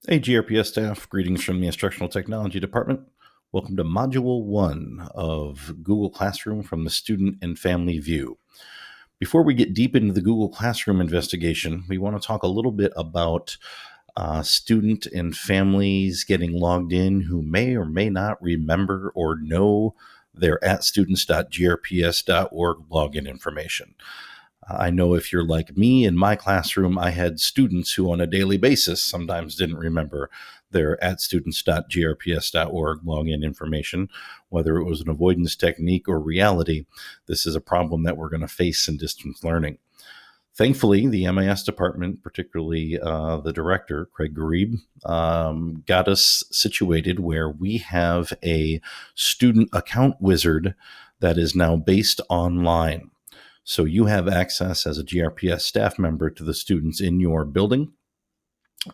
Hey, GRPS staff, greetings from the Instructional Technology Department. Welcome to Module 1 of Google Classroom from the Student and Family View. Before we get deep into the Google Classroom investigation, we want to talk a little bit about student and families getting logged in who may or may not remember or know their at students.grps.org login information. I know if you're like me, in my classroom, I had students who on a daily basis sometimes didn't remember their at students.grps.org login information, whether it was an avoidance technique or reality. This is a problem that we're going to face in distance learning. Thankfully, the MIS department, particularly the director, Craig Garib, got us situated where we have a student account wizard that is now based online. So you have access as a GRPS staff member to the students in your building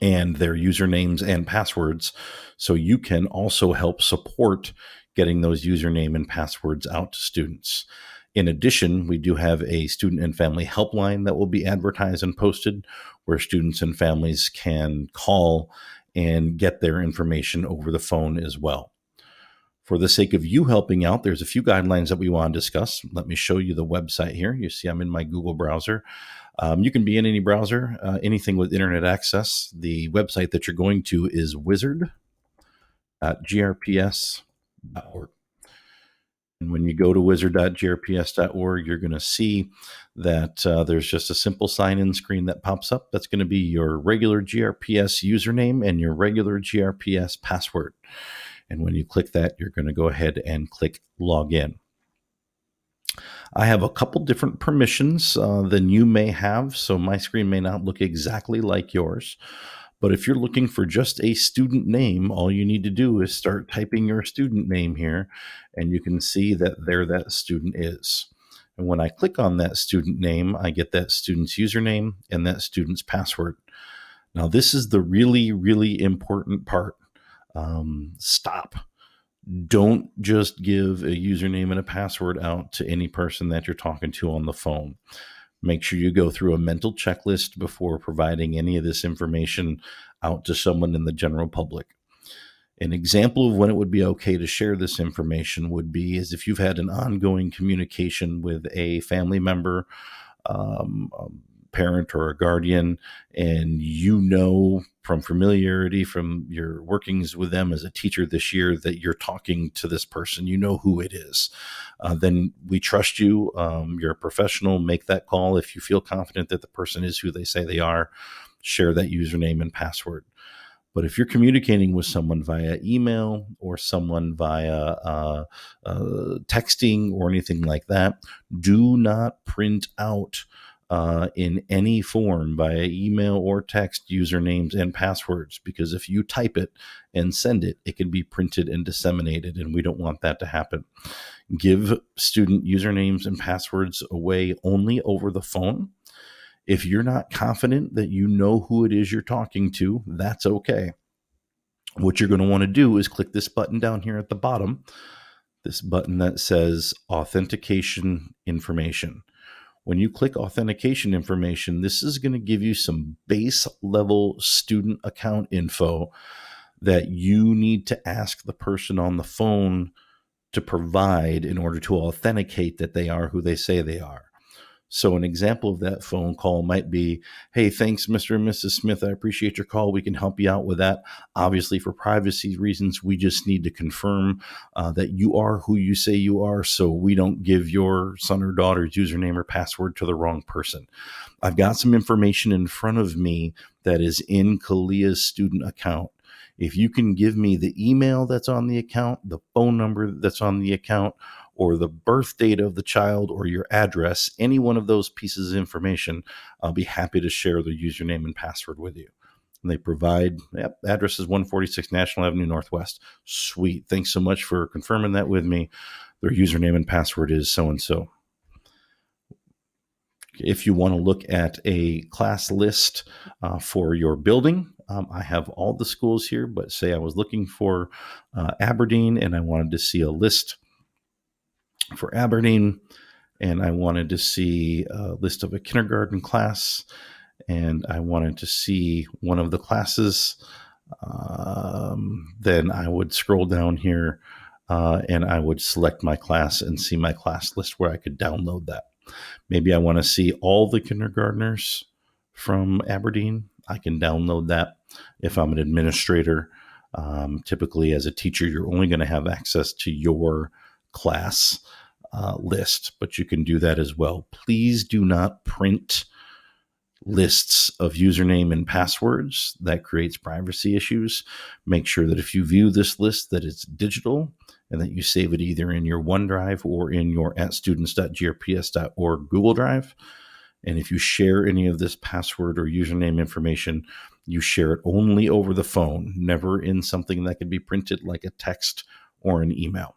and their usernames and passwords. So you can also help support getting those username and passwords out to students. In addition, we do have a student and family helpline that will be advertised and posted where students and families can call and get their information over the phone as well. For the sake of you helping out, there's a few guidelines that we want to discuss. Let me show you the website here. You see I'm in my Google browser. You can be in any browser, anything with internet access. The website that you're going to is wizard.grps.org. And when you go to wizard.grps.org, you're going to see that there's just a simple sign-in screen that pops up. That's going to be your regular GRPS username and your regular GRPS password. And when you click that, you're going to go ahead and click Login. I have a couple different permissions than you may have, so my screen may not look exactly like yours. But if you're looking for just a student name, all you need to do is start typing your student name here, and you can see that there that student is. And when I click on that student name, I get that student's username and that student's password. Now, this is the really, really important part. Stop. Don't just give a username and a password out to any person that you're talking to on the phone. Make sure you go through a mental checklist before providing any of this information out to someone in the general public. An example of when it would be okay to share this information would be is if you've had an ongoing communication with a family member, parent or a guardian, and you know from familiarity from your workings with them as a teacher this year that you're talking to this person, you know who it is, then we trust you. You're a professional. Make that call. If you feel confident that the person is who they say they are, share that username and password. But if you're communicating with someone via email or someone via texting or anything like that, do not print out in any form via email or text usernames and passwords, because if you type it and send it, it can be printed and disseminated, and we don't want that to happen. Give student usernames and passwords away only over the phone. If you're not confident that you know who it is you're talking to, that's okay. What you're going to want to do is click this button down here at the bottom, this button that says Authentication Information. When you click authentication information, this is going to give you some base level student account info that you need to ask the person on the phone to provide in order to authenticate that they are who they say they are. So an example of that phone call might be, hey, thanks, Mr. and Mrs. Smith. I appreciate your call. We can help you out with that. Obviously, for privacy reasons, we just need to confirm that you are who you say you are, so we don't give your son or daughter's username or password to the wrong person. I've got some information in front of me that is in Kalia's student account. If you can give me the email that's on the account, the phone number that's on the account, or the birth date of the child, or your address, any one of those pieces of information, I'll be happy to share the username and password with you. And they provide, address is 146 National Avenue Northwest. Sweet. Thanks so much for confirming that with me. Their username and password is so-and-so. If you want to look at a class list for your building, I have all the schools here, but say I was looking for Aberdeen and I wanted to see a list for Aberdeen, and I wanted to see a list of a kindergarten class, and I wanted to see one of the classes then I would scroll down here and I would select my class and see my class list where I could download that. Maybe I want to see all the kindergartners from Aberdeen. I can download that. If I'm an administrator, typically as a teacher, you're only going to have access to your class list, but you can do that as well. Please do not print lists of username and passwords. That creates privacy issues. Make sure that if you view this list that it's digital and that you save it either in your OneDrive or in your @students.grps.org Google Drive. And if you share any of this password or username information, you share it only over the phone, never in something that could be printed like a text or an email.